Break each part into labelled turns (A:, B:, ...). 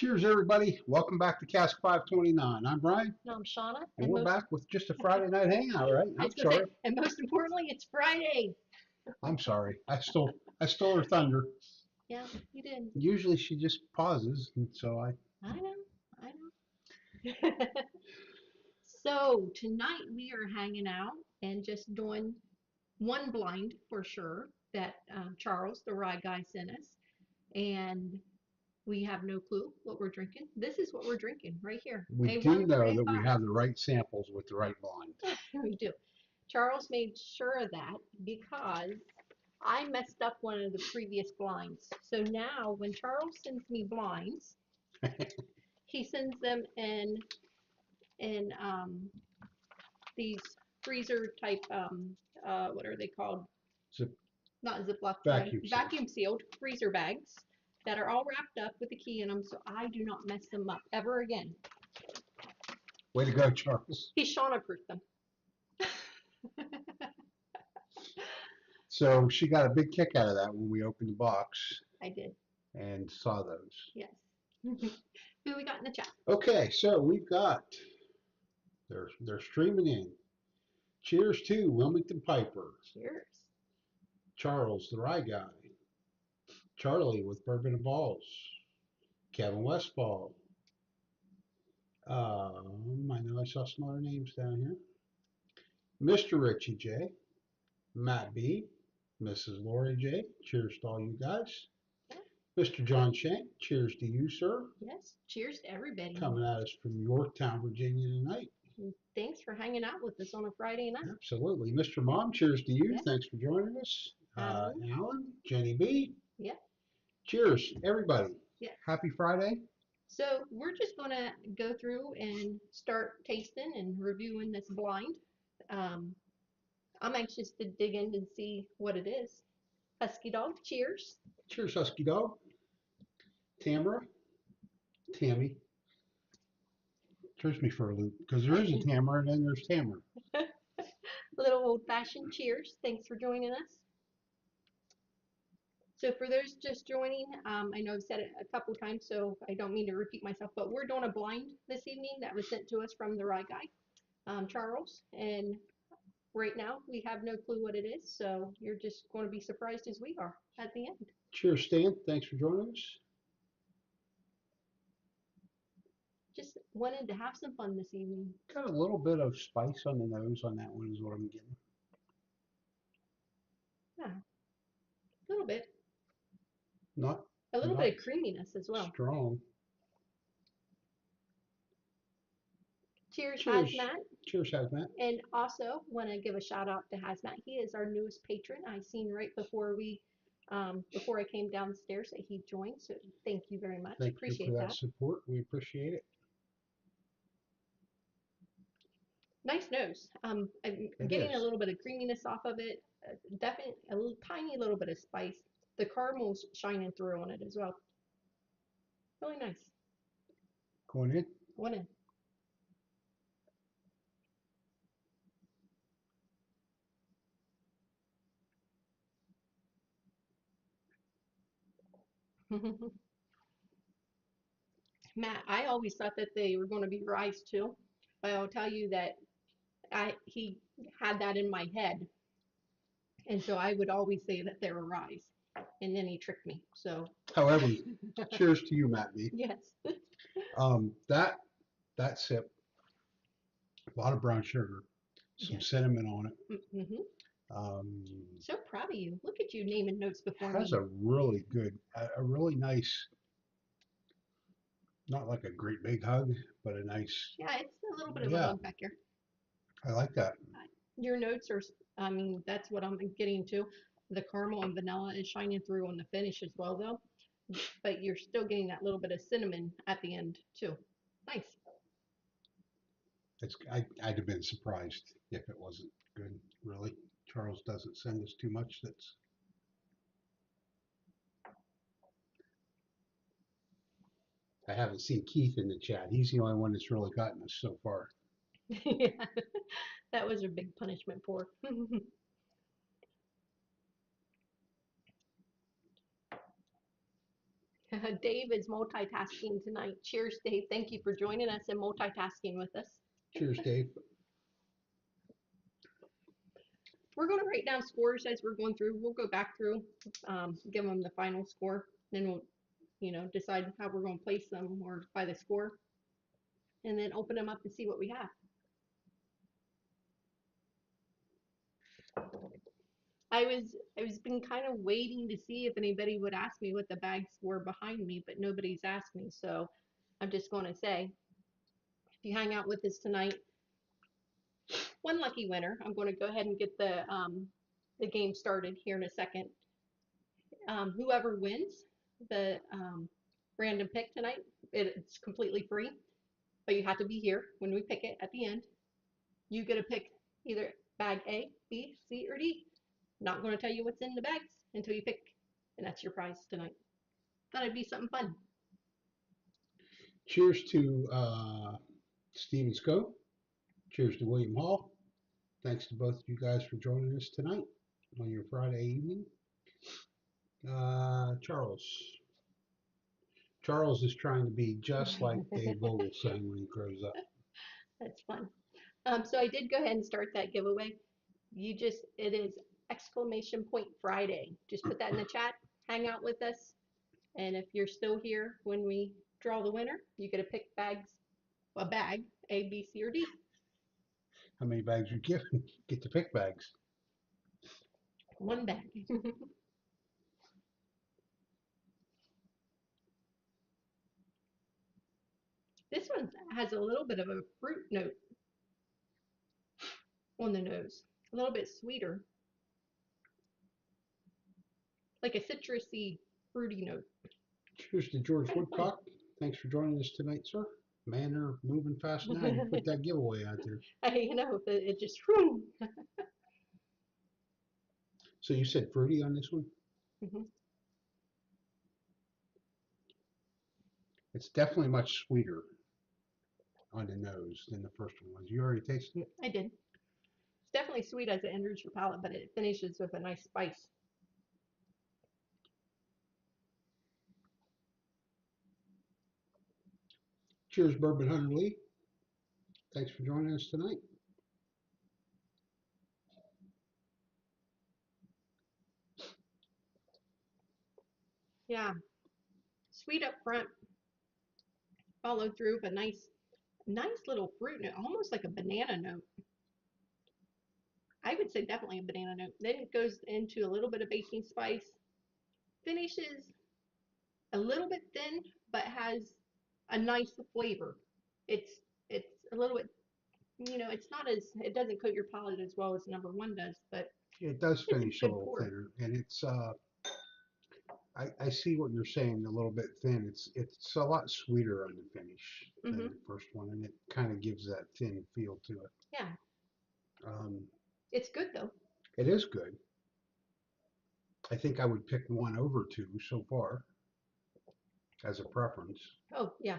A: Cheers, everybody. Welcome back to Cask 529. I'm Bryan,
B: No, I'm Shauna,
A: and we're back with just a Friday night hangout, right?
B: I
A: I'm
B: was gonna say,
A: sorry.
B: and most importantly, it's Friday.
A: I'm sorry. I stole her thunder.
B: Yeah, you did.
A: Usually she just pauses, and so I.
B: I know, I know. So tonight we are hanging out and just doing one blind for sure that Charles, the rye guy, sent us, and we have no clue what we're drinking. This is what we're drinking right here.
A: We do know that we
B: A135.
A: have the right samples with the right blend.
B: We do. Charles made sure of that because I messed up one of the previous blinds. So now when Charles sends me blinds, he sends them in these freezer type what are they called?
A: Zip
B: Not Ziploc,
A: vacuum seal.
B: vacuum sealed freezer bags that are all wrapped up with the key in them so I do not mess them up ever again.
A: Way to go, Charles.
B: He Shauna proofed them.
A: So she got a big kick out of that when we opened the box
B: I did.
A: and saw those.
B: Yes. Who we got in the chat?
A: Okay, so we've got they're streaming in. Cheers to Wilmington Piper,
B: Cheers.
A: Charles the Rye Guy, Charlie with Bourbon and Balls, Kevin Westfall. I know I saw some other names down here. Mr. Richie J, Matt B, Mrs. Lori J. Cheers to all you guys. Mr. John Shank, cheers to you, sir.
B: Yes. Cheers to everybody.
A: Coming at us from Yorktown, Virginia tonight.
B: Thanks for hanging out with us on a Friday night.
A: Absolutely. Mr. Mom, cheers to you.
B: Yeah.
A: Thanks for joining us. Alan, Jenny B.
B: Yeah.
A: Cheers, everybody.
B: Yeah.
A: Happy Friday.
B: So we're just going to go through and start tasting and reviewing this blind. I'm anxious to dig in and see what it is. Husky Dog, cheers.
A: Cheers, Husky Dog. Tamara. Tammy. Throws me for a loop because there is a Tamara and then there's Tamara.
B: Little old-fashioned cheers. Thanks for joining us. So for those just joining, I know I've said it a couple times, so I don't mean to repeat myself, but we're doing a blind this evening that was sent to us from the Rye Guy, Charles, and right now we have no clue what it is, so you're just going to be surprised as we are at the end.
A: Cheers, Stan. Thanks for joining us.
B: Just wanted to have some fun this evening.
A: Got a little bit of spice on the nose on that one is what I'm getting.
B: Yeah, a little bit.
A: Not
B: a little bit of creaminess as well.
A: Strong.
B: Cheers, Hazmat.
A: Cheers, Hazmat.
B: And also want to give a shout out to Hazmat. He is our newest patron. I seen right before I came downstairs that he joined. So thank you very much.
A: Appreciate you for that support. We appreciate it.
B: Nice nose. I'm getting a little bit of creaminess off of it. Definitely a little tiny little bit of spice. The caramel's shining through on it as well. Really nice.
A: Going in?
B: Going in. Matt, I always thought that they were going to be rice too, but I'll tell you that he had that in my head, and so I would always say that they were rice, and then he tricked me. So,
A: however, cheers to you, Matt B.
B: Yes.
A: That sip, a lot of brown sugar, some cinnamon on it.
B: Mm-hmm. So proud of you. Look at you naming notes before me.
A: Has a really good, a really nice, not like a great big hug, but a nice.
B: Yeah, it's a little bit of a hug back here.
A: I like that.
B: Your notes are, I mean, that's what I'm getting to. The caramel and vanilla is shining through on the finish as well, though. But you're still getting that little bit of cinnamon at the end, too. Nice.
A: I'd have been surprised if it wasn't good, really. Charles doesn't send us too much that's. I haven't seen Keith in the chat. He's the only one that's really gotten us so far.
B: Yeah, that was a big punishment for. Dave is multitasking tonight. Cheers, Dave. Thank you for joining us and multitasking with us.
A: Cheers, Dave.
B: We're going to write down scores as we're going through. We'll go back through, give them the final score. Then we'll, decide how we're going to place them or by the score. And then open them up and see what we have. I was been kind of waiting to see if anybody would ask me what the bags were behind me, but nobody's asked me. So I'm just going to say, if you hang out with us tonight, one lucky winner. I'm going to go ahead and get the game started here in a second. Whoever wins the random pick tonight, it's completely free, but you have to be here when we pick it at the end. You get to pick either bag A, B, C, or D. Not going to tell you what's in the bags until you pick, and that's your prize tonight. Thought it'd be something fun.
A: Cheers to Stephen Scope. Cheers to William Hall. Thanks to both of you guys for joining us tonight on your Friday evening. Charles. Charles is trying to be just like Dave Vogelson when he grows up.
B: That's fun. So I did go ahead and start that giveaway. It is exclamation point Friday. Just put that in the chat. Hang out with us. And if you're still here when we draw the winner, you get to pick a bag, A, B, C, or D.
A: How many bags you get? Get to pick bags.
B: One bag. This one has a little bit of a fruit note on the nose. A little bit sweeter. Like a citrusy, fruity note.
A: Cheers to George Woodcock. Thanks for joining us tonight, sir. Man, they're moving fast now. You put that giveaway out there.
B: It just.
A: So you said fruity on this one?
B: Mm-hmm.
A: It's definitely much sweeter on the nose than the first one was. You already tasted it?
B: I did. It's definitely sweet as it enters your palate, but it finishes with a nice spice.
A: Cheers, Bourbon Hunter Lee. Thanks for joining us tonight.
B: Yeah, sweet up front, followed through with a nice little fruit note, almost like a banana note. I would say definitely a banana note. Then it goes into a little bit of baking spice. Finishes a little bit thin, but has a nice flavor. It's a little bit, it's not it doesn't coat your palate as well as number one does, but
A: It does finish a little
B: pour.
A: thinner, and it's I see what you're saying, a little bit thin. It's a lot sweeter on the finish than the first one, and it kind of gives that thin feel to it.
B: Yeah. It's good though.
A: It is good. I think I would pick one over two so far as a preference.
B: Oh yeah,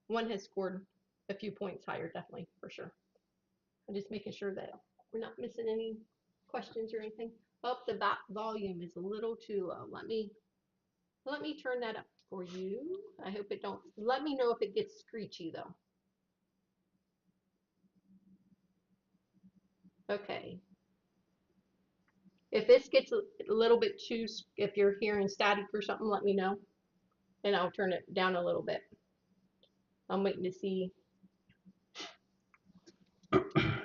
B: one has scored a few points higher, definitely for sure. I'm just making sure that we're not missing any questions or anything. Oh, the volume is a little too low. Let me turn that up for you. I hope it don't. Let me know if it gets screechy though. Okay. If this gets a little bit too, if you're hearing static or something, let me know, and I'll turn it down a little bit. I'm waiting to see.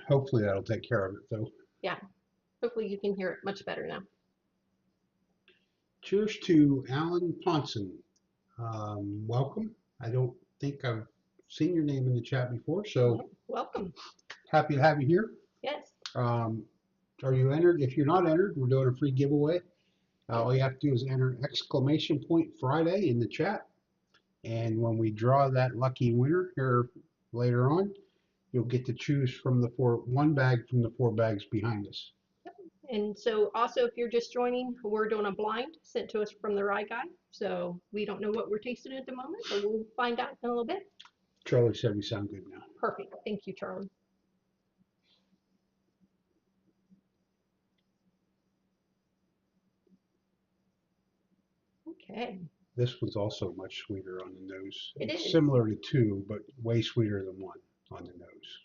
A: Hopefully that'll take care of it though.
B: Yeah. Hopefully you can hear it much better now.
A: Cheers to Alan Ponson. Welcome. I don't think I've seen your name in the chat before, so
B: welcome.
A: Happy to have you here.
B: Yes.
A: Are you entered? If you're not entered, we're doing a free giveaway. All you have to do is enter exclamation point Friday in the chat. And when we draw that lucky winner here later on, you'll get to choose from one bag from the 4 bags behind us.
B: And so also, if you're just joining, we're doing a blind sent to us from the Rye Guy. So we don't know what we're tasting at the moment, but we'll find out in a little bit.
A: Charlie said we sound good now.
B: Perfect. Thank you, Charlie. Okay.
A: This one's also much sweeter on the nose.
B: It
A: It's
B: is.
A: similar to 2, but way sweeter than 1 on the nose.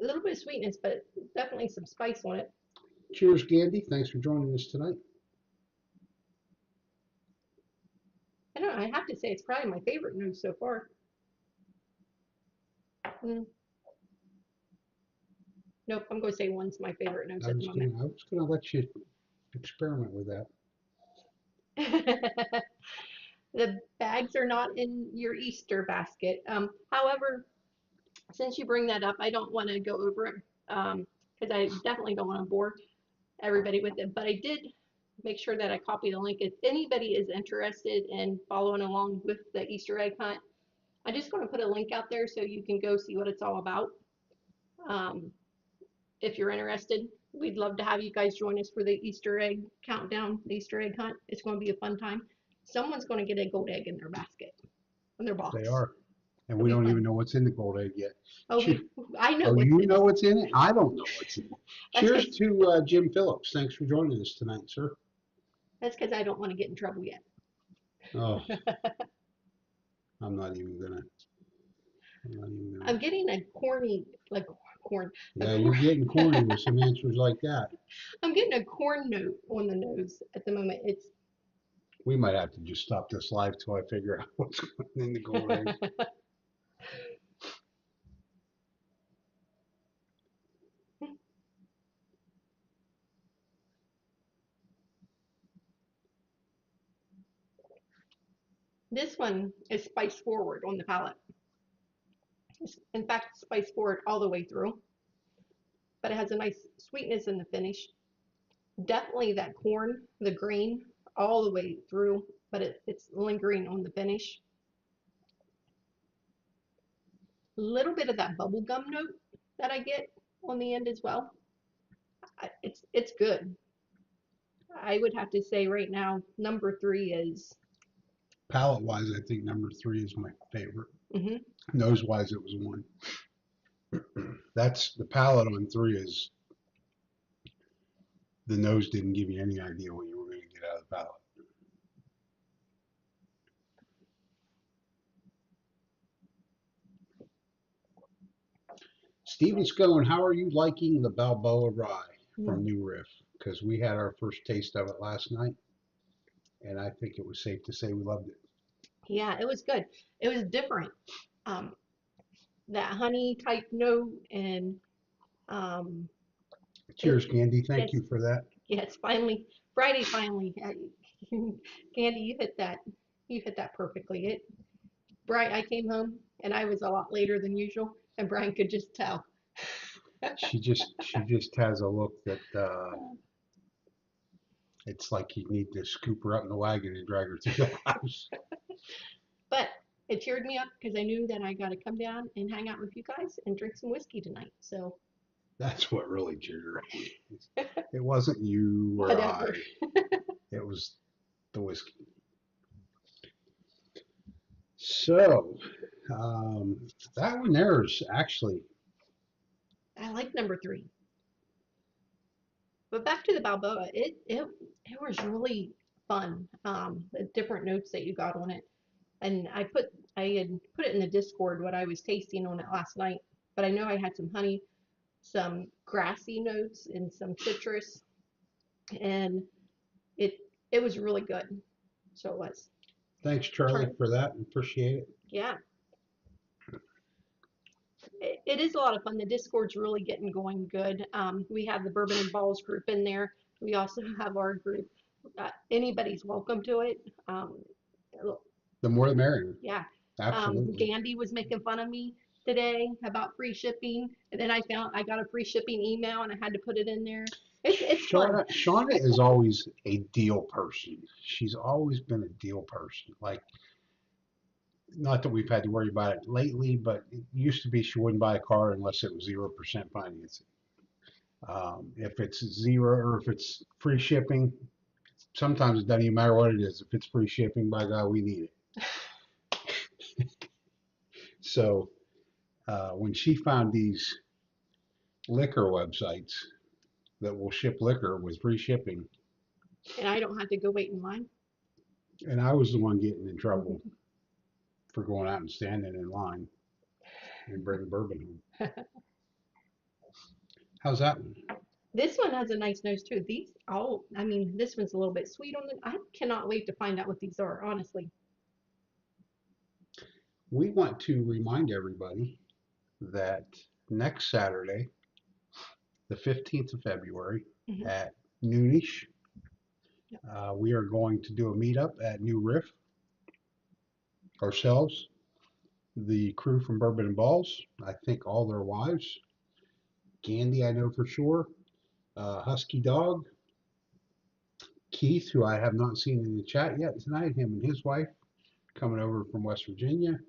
B: A little bit of sweetness, but definitely some spice on it.
A: Cheers, Gandhi. Thanks for joining us tonight.
B: I don't know, I have to say it's probably my favorite nose so far. Nope, I'm going to say 1's my favorite nose at the moment.
A: I was gonna let you experiment with that.
B: The bags are not in your Easter basket. However, since you bring that up, I don't want to go over it because I definitely don't want to bore everybody with it. But I did make sure that I copied the link. If anybody is interested in following along with the Easter egg hunt, I'm just going to put a link out there so you can go see what it's all about. If you're interested, we'd love to have you guys join us for the Easter egg countdown, the Easter egg hunt. It's going to be a fun time. Someone's going to get a gold egg in their basket, in their box.
A: They are. And
B: It'll
A: we
B: be
A: don't
B: fun.
A: even know what's in the gold egg yet.
B: Oh, I know
A: Oh,
B: what's
A: you
B: in
A: know
B: it.
A: what's in it? I don't know what's in it.
B: That's
A: Cheers
B: 'cause-
A: to Jim Phillips. Thanks for joining us tonight, sir.
B: That's because I don't want to get in trouble yet.
A: Oh, I'm not even gonna.
B: I'm getting a corny, like corn.
A: Yeah, you're getting corny with some answers like that.
B: I'm getting a corn note on the nose at the moment. It's
A: We might have to just stop this live till I figure out what's going in the gold egg.
B: This one is spice forward on the palate. In fact, spice forward all the way through, but it has a nice sweetness in the finish. Definitely that corn, the grain, all the way through, but it's lingering on the finish. A little bit of that bubble gum note that I get on the end as well. It's good. I would have to say right now, number 3 is.
A: Palate wise, I think number 3 is my favorite.
B: Mm-hmm.
A: Nose wise, it was 1. That's the palate on 3 is the nose didn't give you any idea what you were going to get out of the palate. Stephen Scone, how are you liking the Balboa Rye from New Riff? Because we had our first taste of it last night, and I think it was safe to say we loved it.
B: Yeah, it was good. It was different. That honey type note and
A: Cheers, Candy. Thank
B: yes,
A: you for that.
B: yes, finally Friday finally. Candy, you hit that. You hit that perfectly. Brian, I came home and I was a lot later than usual, and Brian could just tell.
A: She just has a look that it's like you need to scoop her up in the wagon and drag her through the house.
B: But it cheered me up because I knew that I got to come down and hang out with you guys and drink some whiskey tonight. So
A: that's what really cheered her up. It wasn't you or
B: whatever.
A: It was the whiskey. So that one there is actually.
B: I like number 3. But back to the Balboa, it was really fun. The different notes that you got on it, and I had put it in the Discord what I was tasting on it last night. But I know I had some honey, some grassy notes, and some citrus, and it was really good. So it was.
A: Thanks, Charlie, for that. Appreciate it.
B: Yeah. It is a lot of fun. The Discord's really getting going good. We have the Bourbon and Balls group in there. We also have our group. Anybody's welcome to it.
A: The more the merrier.
B: Yeah.
A: Absolutely.
B: Gandhi was making fun of me today about free shipping, and then I got a free shipping email and I had to put it in there. It's fun.
A: Shona is always a deal person. She's always been a deal person. Like, not that we've had to worry about it lately, but it used to be she wouldn't buy a car unless it was 0% financing. If it's 0 or if it's free shipping, sometimes it doesn't even matter what it is. If it's free shipping, by God, we need it. So when she found these liquor websites that will ship liquor with free shipping,
B: And I don't have to go wait in line.
A: And I was the one getting in trouble for going out and standing in line and bringing bourbon home. How's that one?
B: This one has a nice nose too. These, oh, I mean, this one's a little bit sweet on the. I cannot wait to find out what these are, honestly.
A: We want to remind everybody that next Saturday, the 15th of February
B: Mhm.
A: at noonish,
B: Yep.
A: we are going to do a meetup at New Riff ourselves, the crew from Bourbon and Balls, I think all their wives, Candy, I know for sure, Husky Dog, Keith, who I have not seen in the chat yet tonight, him and his wife coming over from West Virginia.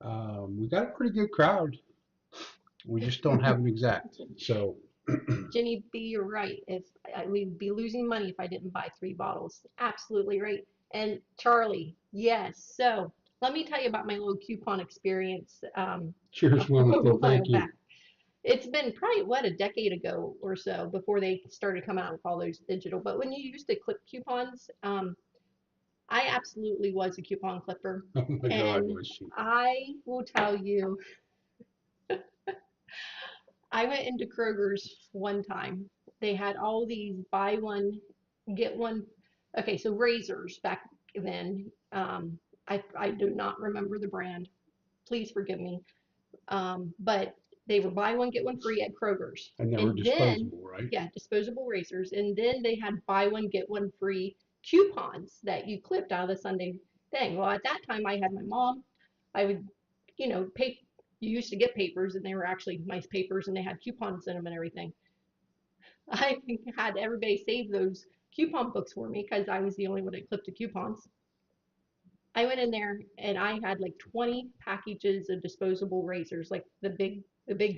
A: We got a pretty good crowd. We just don't have an exact. So,
B: Jenny B, you're right. If we'd be losing money if I didn't buy 3 bottles. Absolutely right. And Charlie, yes. So let me tell you about my little coupon experience a
A: cheers, Wilmington.
B: while
A: Thank you.
B: back. It's been probably what a decade ago or so before they started coming out with all those digital. But when you used to clip coupons, I absolutely was a coupon clipper,
A: Oh my God,
B: and
A: was she?
B: I will tell you, I went into Kroger's one time. They had all these buy one, get one. Okay, so razors back then. I do not remember the brand. Please forgive me. But they were buy one, get one free at Kroger's.
A: And they were
B: And then,
A: disposable, right?
B: yeah, disposable razors. And then they had buy one, get one free coupons that you clipped out of the Sunday thing. Well, at that time, I had my mom. I would, pay. You used to get papers, and they were actually nice papers, and they had coupons in them and everything. I had everybody save those coupon books for me because I was the only one that clipped the coupons. I went in there and I had like 20 packages of disposable razors, like the big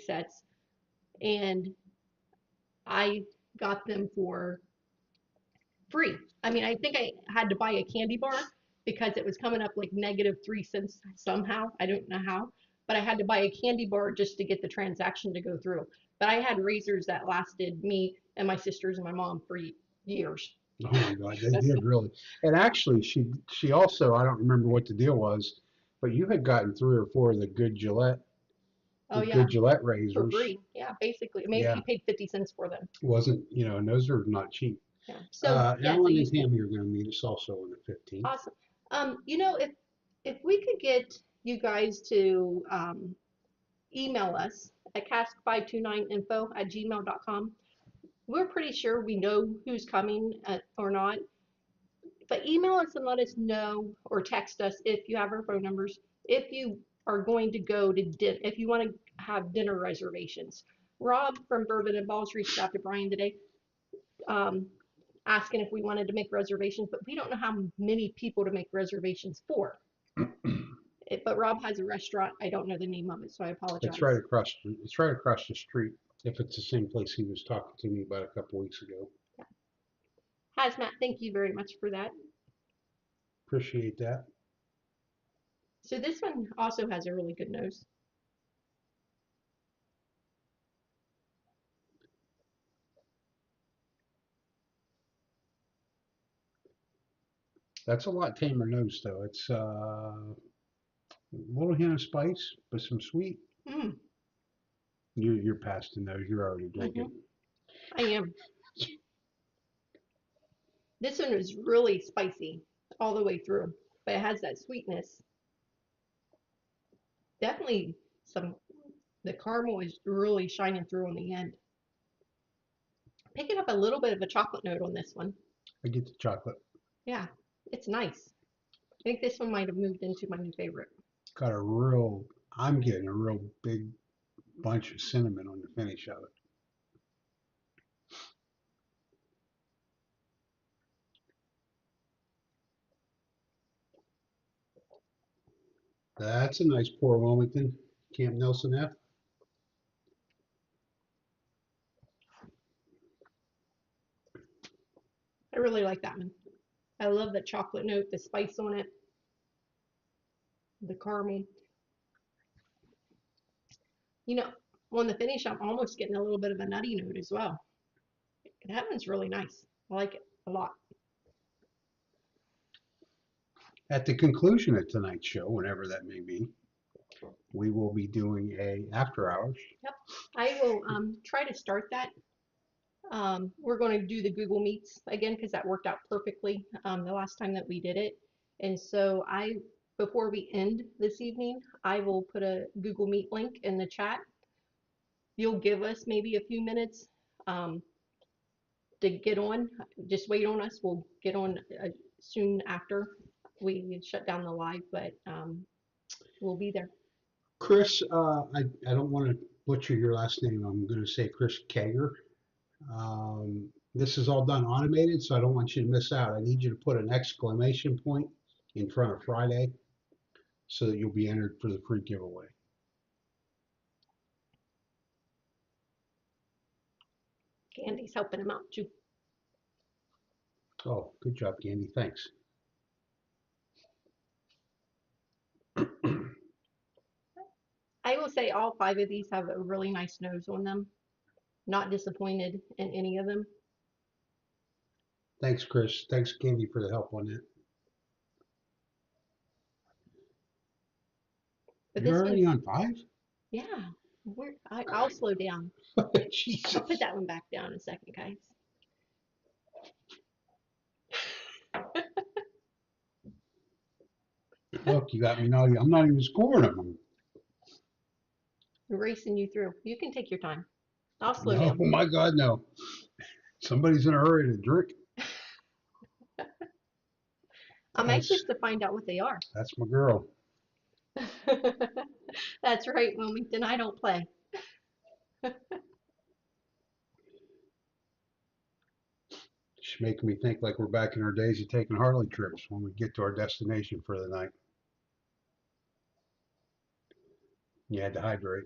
B: sets, and I got them for free. I mean, I think I had to buy a candy bar because it was coming up like -3 cents somehow. I don't know how, but I had to buy a candy bar just to get the transaction to go through. But I had razors that lasted me and my sisters and my mom for years.
A: Oh my God, they did really. And actually, she also, I don't remember what the deal was, but you had gotten 3 or 4 of
B: Oh
A: the
B: yeah,
A: good Gillette
B: for
A: razors.
B: free. Yeah, basically. Maybe
A: Yeah,
B: you paid 50 cents for them.
A: wasn't, and those are not cheap.
B: Yeah. So yeah, so
A: Alan
B: you
A: and Tammy are going to meet us also on the 15th.
B: awesome. If we could get you guys to email us at cask529info@gmail.com. We're pretty sure we know who's coming or not, but email us and let us know or text us if you have our phone numbers. If you are going to go to if you want to have dinner reservations. Rob from Bourbon and Balls reached out to Bryan today, um, asking if we wanted to make reservations, but we don't know how many people to make reservations for. But Rob has a restaurant. I don't know the name of it, so I
A: It's
B: apologize.
A: right across. It's right across the street. If it's the same place he was talking to me about a couple weeks ago.
B: Hazmat, thank you very much for that.
A: Appreciate that.
B: So this one also has a really good nose.
A: That's a lot tamer nose though. It's a little hint of spice, but some sweet.
B: Mm,
A: You're past the nose. You're already
B: hmm
A: drinking.
B: I am. This one is really spicy all the way through, but it has that sweetness. Definitely some, the caramel is really shining through on the end. Picking up a little bit of a chocolate note on this one.
A: I get the chocolate.
B: Yeah, it's nice. I think this one might have moved into my new favorite.
A: Got a real. I'm getting a real big bunch of cinnamon on the finish of it. That's a nice pour, Wilmington. Camp Nelson F.
B: I really like that one. I love the chocolate note, the spice on it, the caramel. You know, on the finish, I'm almost getting a little bit of a nutty note as well. That one's really nice. I like it a lot.
A: At the conclusion of tonight's show, whenever that may be, we will be doing a after hours.
B: Yep. I will try to start that. We're going to do the Google Meets again because that worked out perfectly the last time that we did it. And so before we end this evening, I will put a Google Meet link in the chat. You'll give us maybe a few minutes to get on. Just wait on us. We'll get on soon after we shut down the live, but we'll be there.
A: Chris, I don't want to butcher your last name. I'm going to say Chris Kager. This is all done automated, so I don't want you to miss out. I need you to put an exclamation point in front of Friday so that you'll be entered for the free giveaway.
B: Candy's helping him out too.
A: Oh, good job, Candy. Thanks.
B: I will say all 5 of these have a really nice nose on them. Not disappointed in any of them.
A: Thanks, Chris. Thanks, Candy, for the help on that.
B: But
A: You're
B: this
A: already
B: one's,
A: on 5?
B: yeah, I'll slow down.
A: Jesus.
B: I'll put that one back down in a second, guys.
A: Look, you got me now. I'm not even scoring them.
B: I'm racing you through. You can take your time. I'll slow
A: No,
B: down.
A: oh my God, no. Somebody's in a hurry to drink.
B: I'm anxious to find out what they are.
A: That's my girl.
B: That's right, Wilmington. I don't play.
A: She's making me think like we're back in our days of taking Harley trips when we get to our destination for the night. You had to hydrate.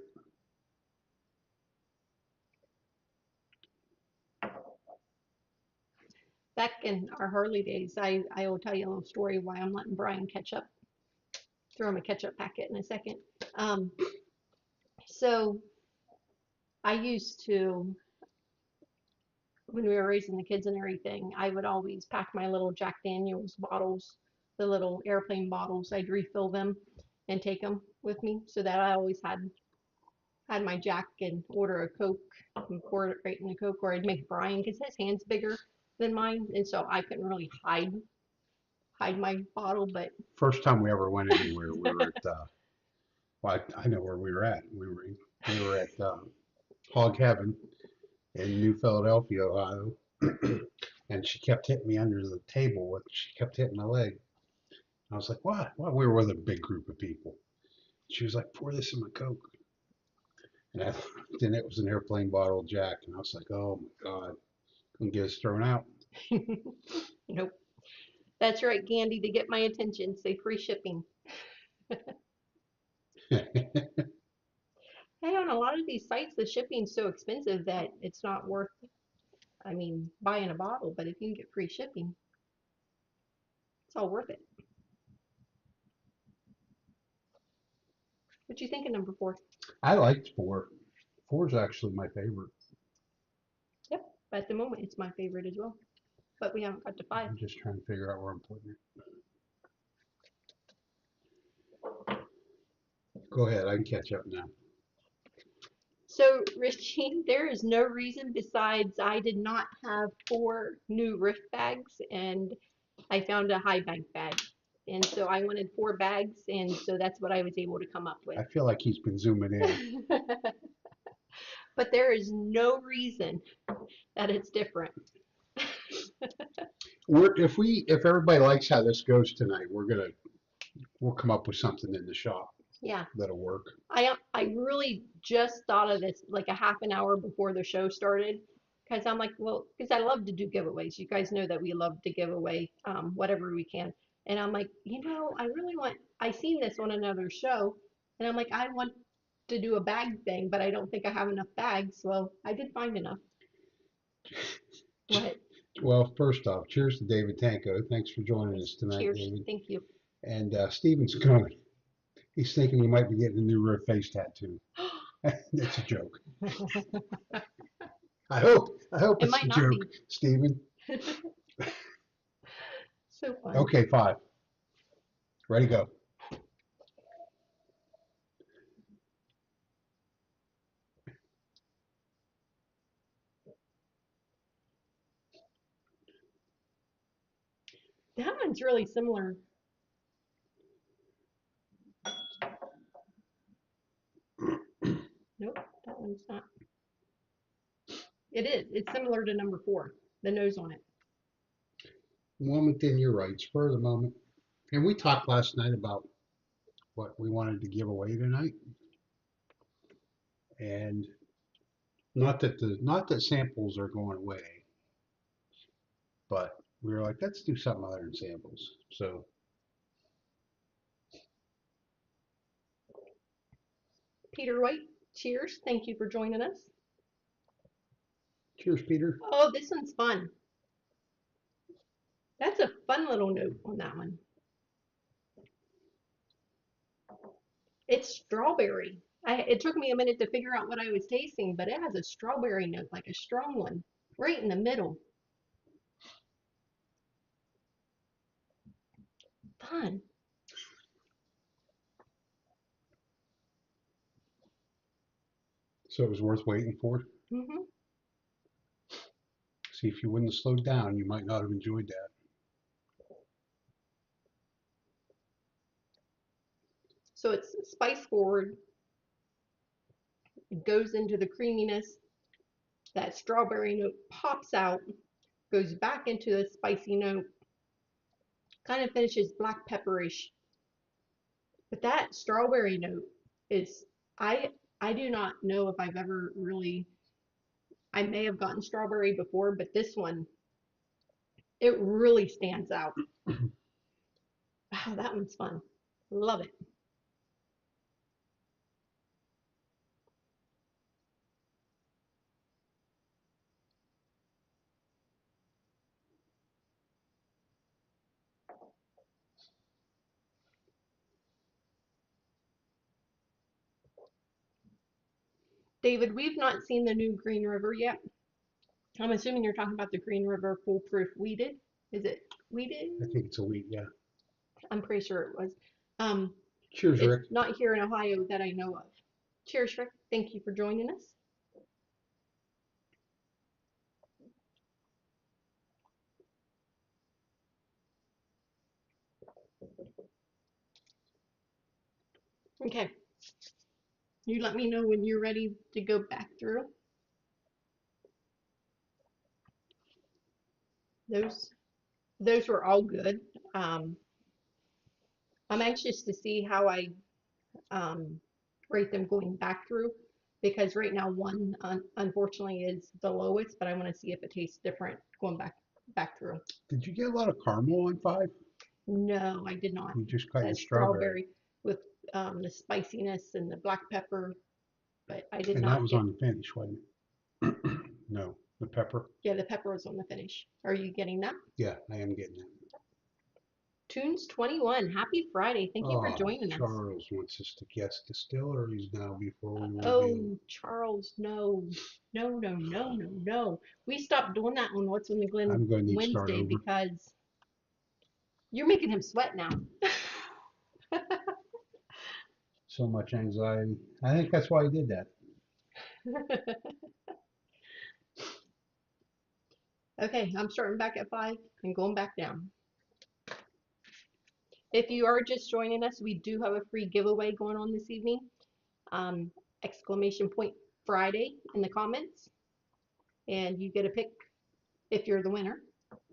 B: Back in our Harley days, I will tell you a little story why I'm letting Bryan catch up. Throw him a ketchup packet in a second. So I used to, when we were raising the kids and everything, I would always pack my little Jack Daniels bottles, the little airplane bottles. I'd refill them and take them with me so that I always had my Jack and order a Coke and pour it right in the Coke, or I'd make Bryan because his hand's bigger than mine, and so I couldn't really hide my bottle. But
A: First time we ever went anywhere, we were at, well, I know where we were at. We were at Hog Heaven in New Philadelphia, Ohio. And she kept hitting me under the table. She kept hitting my leg. I was like, what? Well, we were with a big group of people. She was like, pour this in my Coke. And then it was an airplane bottle of Jack. And I was like, oh my God, gonna get us thrown out.
B: Nope. That's right, Candy, to get my attention, say free shipping. Hey, on a lot of these sites, the shipping's so expensive that it's not worth, buying a bottle, but if you can get free shipping, it's all worth it. What you think of number 4?
A: I liked 4. 4 is actually my favorite.
B: Yep, at the moment it's my favorite as well. But we haven't got to 5.
A: I'm just trying to figure out where I'm putting it. Go ahead, I can catch up now.
B: So, Richie, there is no reason besides I did not have 4 new Rift bags, and I found a high bank bag. And so I wanted 4 bags, and so that's what I was able to come up with.
A: I feel like he's been zooming in.
B: But there is no reason that it's different.
A: If everybody likes how this goes tonight, we'll come up with something in the shop.
B: Yeah.
A: That'll work.
B: I really just thought of this like a half an hour before the show started, because I'm like, well, because I love to do giveaways. You guys know that we love to give away whatever we can. And I'm like, I seen this on another show, and I'm like, I want to do a bag thing, but I don't think I have enough bags. Well, I did find enough. What?
A: Well, first off, cheers to David Tanko. Thanks for joining us tonight,
B: Cheers.
A: David.
B: Thank you.
A: And Steven's going. He's thinking he might be getting a new red face tattoo. That's a joke. I hope
B: It
A: it's
B: might
A: a
B: not
A: joke,
B: be.
A: Steven.
B: So fun.
A: Okay, 5. Ready, go.
B: That one's really similar. Nope, that one's not. It is. It's similar to number 4, the nose on it.
A: Wilmington, you're right. Spur of the moment. And we talked last night about what we wanted to give away tonight. And not that samples are going away, but we were like, let's do something other than samples. So
B: Peter White, cheers. Thank you for joining us.
A: cheers, Peter.
B: Oh, this one's fun. That's a fun little note on that one. It's strawberry. It took me a minute to figure out what I was tasting, but it has a strawberry note, like a strong one, right in the middle. Fun.
A: So it was worth waiting for.
B: Hmm.
A: See, if you wouldn't have slowed down, you might not have enjoyed that.
B: So it's spice forward. It goes into the creaminess. That strawberry note pops out, goes back into the spicy note, kind of finishes black pepperish. But that strawberry note is, I do not know if I've ever really, I may have gotten strawberry before, but this one, it really stands out. Wow, that one's fun. Love it. David, we've not seen the new Green River yet. I'm assuming you're talking about the Green River Foolproof Weeded. Is it weeded?
A: I think it's a wheat, yeah.
B: I'm pretty sure it was. Um,
A: Cheers, Rick.
B: it's not here in Ohio that I know of. Cheers, Rick. Thank you for joining us. Okay. You let me know when you're ready to go back through. Those were all good. Um, I'm anxious to see how I rate them going back through because right now one unfortunately is the lowest, but I want to see if it tastes different going back through.
A: Did you get a lot of caramel on 5?
B: No, I did not.
A: You just got your
B: That
A: strawberry.
B: with the spiciness and the black pepper, but I did
A: And that
B: not
A: was
B: get.
A: on the finish, wasn't it? No, the pepper.
B: Yeah, the pepper was on the finish. Are you getting that?
A: Yeah, I am getting that.
B: Tunes 21. Happy Friday. Thank you for
A: Oh,
B: joining us.
A: Charles wants us to guess distilleries now before we reveal.
B: Oh, Charles, no. No, no, no, no, no. We stopped doing that on What's on the Glen
A: I'm going to need to start
B: Wednesday
A: over.
B: because you're making him sweat now.
A: So much anxiety. I think that's why he did that.
B: Okay, I'm starting back at 5 and going back down. If you are just joining us, we do have a free giveaway going on this evening. Exclamation point Friday in the comments. And you get a pick if you're the winner.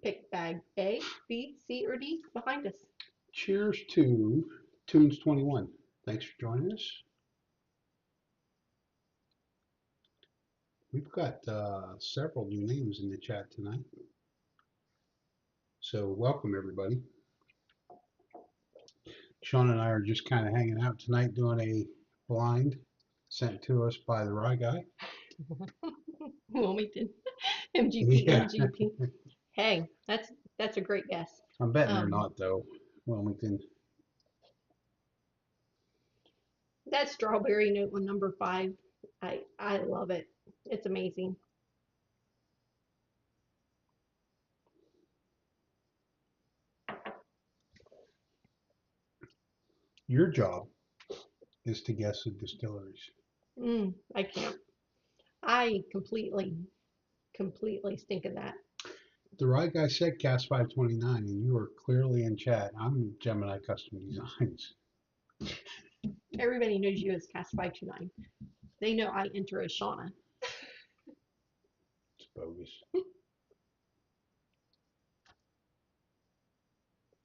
B: Pick bag A, B, C, or D behind us.
A: Cheers to Tunes 21. Thanks for joining us. We've got several new names in the chat tonight. So welcome everybody. Sean and I are just kind of hanging out tonight doing a blind sent to us by the Rye Guy.
B: Wilmington, MGP,
A: Yeah.
B: MGP. Hey, that's a great guess.
A: I'm betting they're not though. Wilmington.
B: That strawberry note on number 5, I love it. It's amazing.
A: Your job is to guess the distilleries.
B: I can't. I completely stink at that.
A: The right guy said Cast 529, and you were clearly in chat. I'm Gemini Custom Designs.
B: Everybody knows you as Cast 529. They know I enter as Shauna.
A: It's bogus.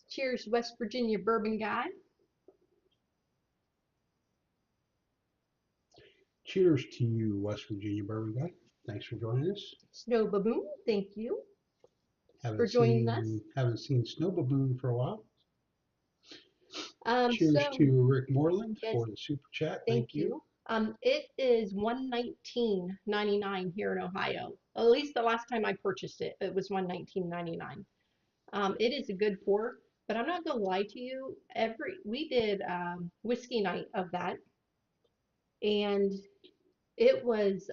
B: Cheers, West Virginia bourbon guy.
A: Cheers to you, West Virginia bourbon guy. Thanks for joining us.
B: Snow Baboon, thank you for joining us.
A: Haven't seen Snow Baboon for a while.
B: So
A: Cheers to Rick Moreland
B: yes,
A: for the super chat.
B: thank you. It is $119.99 here in Ohio. At least the last time I purchased it, it was $119.99. It is a good pour, but I'm not gonna lie to you. We did whiskey night of that, and it was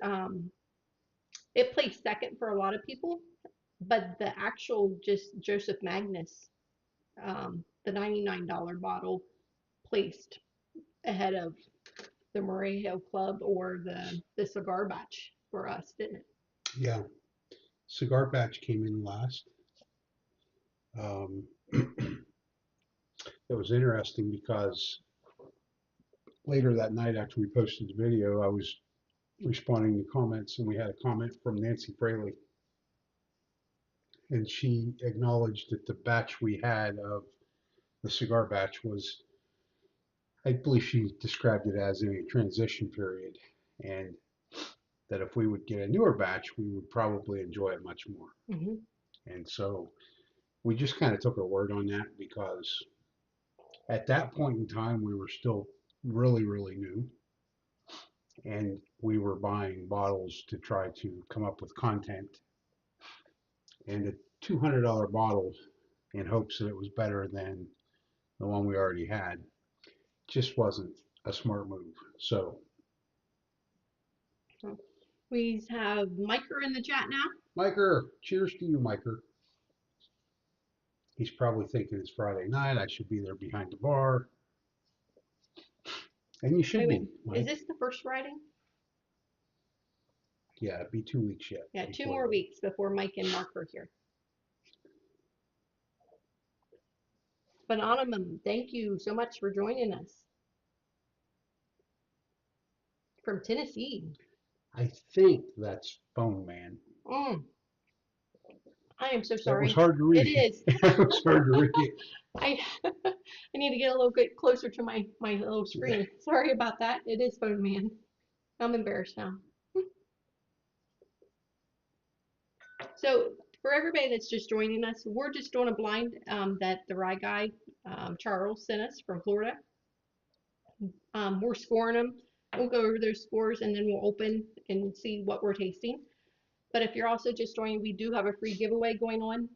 B: it placed second for a lot of people, but the actual just Joseph Magnus, the $99 bottle, placed ahead of the Morejo Club or the cigar batch for us, didn't it?
A: Yeah, cigar batch came in last. It was interesting because later that night after we posted the video, I was responding to comments, and we had a comment from Nancy Fraley, and she acknowledged that the batch we had of the cigar batch was, I believe she described it as in a transition period, and that if we would get a newer batch, we would probably enjoy it much more.
B: Mm-hmm.
A: And so we just kind of took her word on that, because at that point in time, we were still really, really new, and we were buying bottles to try to come up with content. And a $200 bottle in hopes that it was better than the one we already had just wasn't a smart move. So
B: We have Miker in the chat now.
A: Miker, cheers to you, Miker. He's probably thinking it's Friday night. I should be there behind the bar. And you should be.
B: Is this the first Friday?
A: Yeah, it'd be 2 weeks yet.
B: Yeah, 2 more weeks before Mike and Mark are here. Phenomena, thank you so much for joining us from Tennessee.
A: I think that's Phone Man.
B: I am so sorry.
A: That was hard to read.
B: It is.
A: That was hard to read.
B: I need to get a little bit closer to my little screen. Sorry about that. It is Phone Man. I'm embarrassed now. So for everybody that's just joining us, we're just doing a blind that the rye guy, Charles, sent us from Florida. We're scoring them. We'll go over those scores and then we'll open and see what we're tasting. But if you're also just joining, we do have a free giveaway going on.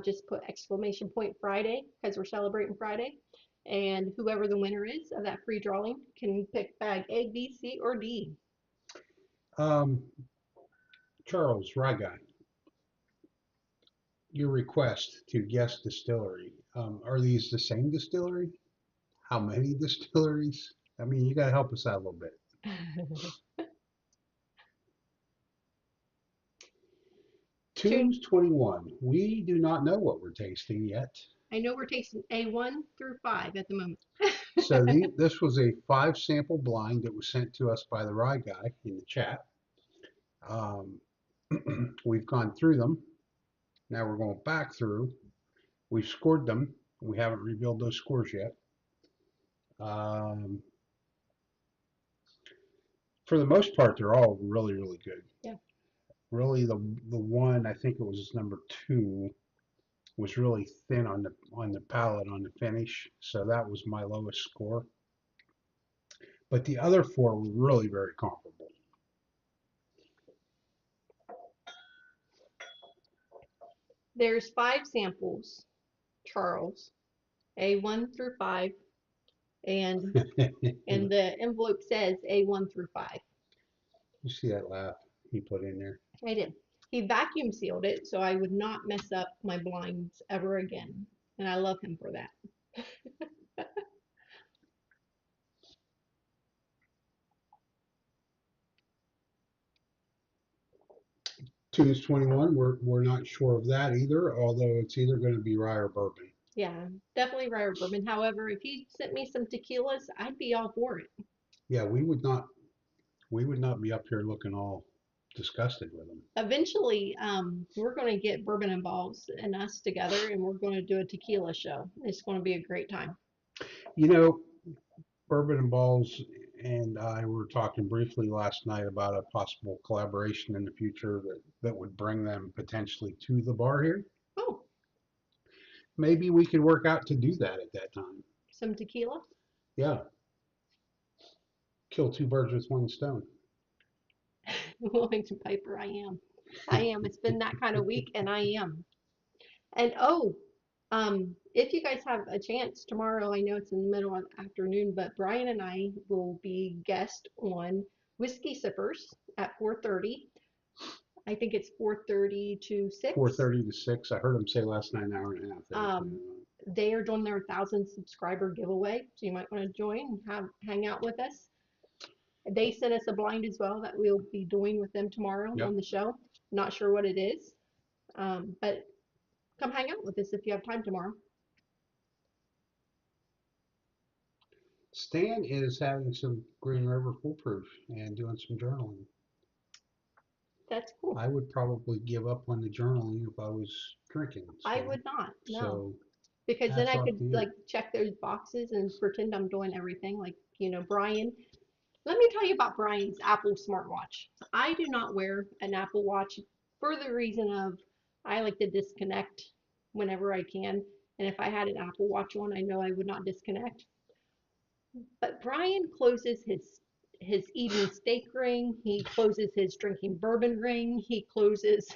B: Just put exclamation point Friday because we're celebrating Friday. And whoever the winner is of that free drawing can pick bag A, B, C, or D.
A: Charles, Rye Guy, your request to guess distillery, are these the same distillery? How many distilleries? I mean, you got to help us out a little bit. Tunes 21. We do not know what we're tasting yet.
B: I know we're tasting A1 through 5 at the moment.
A: So this was a 5 sample blind that was sent to us by the Rye Guy in the chat. We've gone through them. Now we're going back through. We've scored them. We haven't revealed those scores yet. For the most part, they're all really, really good.
B: Yeah.
A: Really, the one, I think it was number 2, was really thin on the palate on the finish, so that was my lowest score. But the other 4 were really very comparable.
B: There's 5 samples, Charles, A1 through 5, and the envelope says A1 through 5.
A: You see that laugh he put in there?
B: I did. He vacuum sealed it so I would not mess up my blinds ever again, and I love him for that.
A: Tunes 21, we're not sure of that either, although it's either going to be rye or bourbon.
B: Yeah, definitely rye or bourbon. However, if you sent me some tequilas, I'd be all for it.
A: Yeah, we would not be up here looking all disgusted with them.
B: Eventually, we're going to get Bourbon and Balls and us together, and we're going to do a tequila show. It's going to be a great time.
A: You know, Bourbon and Balls and I were talking briefly last night about a possible collaboration in the future that would bring them potentially to the bar here.
B: Oh,
A: Maybe we could work out to do that at that time.
B: some tequila?
A: Yeah, kill two birds with one stone.
B: Wilmington Piper, I am. I am. It's been that kind of week, and I am. And oh, if you guys have a chance tomorrow, I know it's in the middle of the afternoon, but Brian and I will be guest on Whiskey Sippers at 4:30. I think it's 4:30 to 6.
A: 4:30 to 6. I heard him say last night an hour and a half.
B: They are doing their 1,000 subscriber giveaway, so you might want to join and hang out with us. They sent us a blind as well that we'll be doing with them tomorrow
A: Yep.
B: on the show. Not sure what it is, but come hang out with us if you have time tomorrow.
A: Stan is having some Green River foolproof and doing some journaling.
B: That's cool.
A: I would probably give up on the journaling if I was drinking.
B: I would not, no.
A: So
B: Because then
A: hats
B: I
A: off
B: could
A: to you.
B: like check those boxes and pretend I'm doing everything. Like, Brian. Let me tell you about Brian's Apple smartwatch. I do not wear an Apple Watch for the reason of I like to disconnect whenever I can. And if I had an Apple Watch on, I know I would not disconnect. But Brian closes his eating steak ring. He closes his drinking bourbon ring. He closes.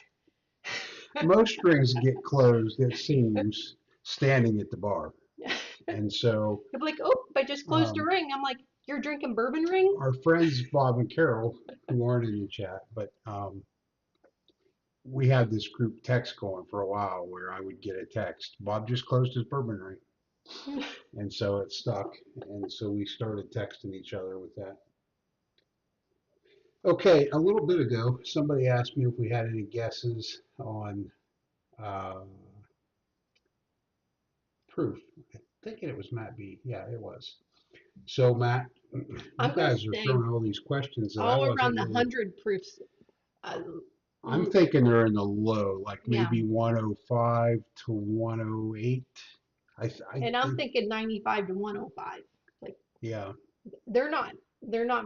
A: Most rings get closed, it seems, standing at the bar. And so
B: He'll be like, "Oh, I just closed a ring." I'm like, "You're drinking bourbon ring?"
A: our friends Bob and Carol, who aren't in the chat, but we had this group text going for a while where I would get a text, Bob just closed his bourbon ring. And so it stuck. And so we started texting each other with that. Okay, a little bit ago, somebody asked me if we had any guesses on proof. I think it was Matt B. Yeah, it was. So Matt, you
B: I'm gonna
A: guys are
B: say
A: throwing all these questions that I
B: all
A: wasn't
B: around the
A: really.
B: 100 proofs.
A: I'm thinking they're in the low, like
B: Yeah.
A: maybe 105 to 108.
B: And I'm thinking 95 to 105. Like
A: Yeah.
B: they're not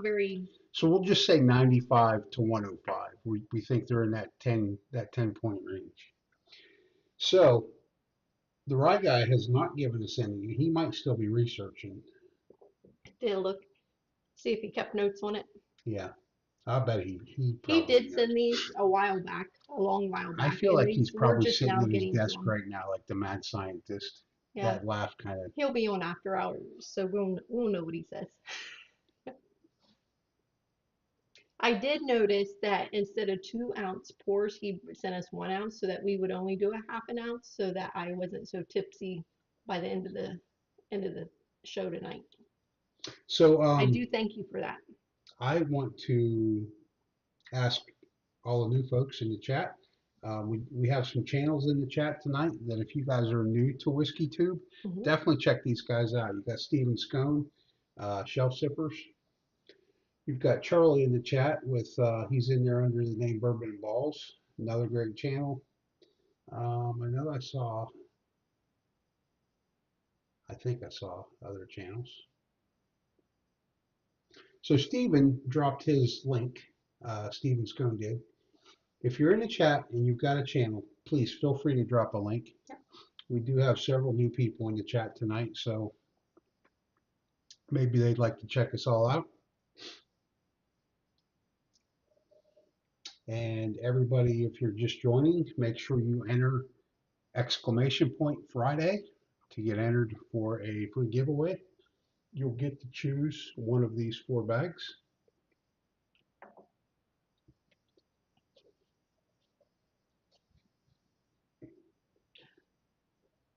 B: very.
A: So we'll just say 95 to 105. We think they're in that 10 point range. So the right guy has not given us any. He might still be researching.
B: They'll look, see if he kept notes on it.
A: Yeah, I bet he
B: He
A: probably
B: did
A: does.
B: send these a long while back.
A: I feel like he's
B: we're
A: probably
B: just
A: sitting
B: now
A: at his
B: getting to
A: desk
B: them.
A: right now, like the mad scientist.
B: Yeah.
A: That laugh kind of.
B: He'll be on after hours, so we'll know what he says. I did notice that instead of 2-ounce pours, he sent us 1 ounce so that we would only do a half an ounce so that I wasn't so tipsy by the end of the show tonight.
A: So
B: I do thank you for that.
A: I want to ask all the new folks in the chat. We have some channels in the chat tonight that if you guys are new to Whiskey Tube, definitely check these guys out. You got Steven Scone, Shelf Sippers. You've got Charlie in the chat with he's in there under the name Bourbon and Balls, another great channel. I know I think I saw other channels. So Steven dropped his link. Steven Scone did. If you're in the chat and you've got a channel, please feel free to drop a link.
B: Yeah.
A: We do have several new people in the chat tonight, so maybe they'd like to check us all out. And everybody, if you're just joining, make sure you enter !Friday to get entered for a free giveaway. You'll get to choose one of these 4 bags.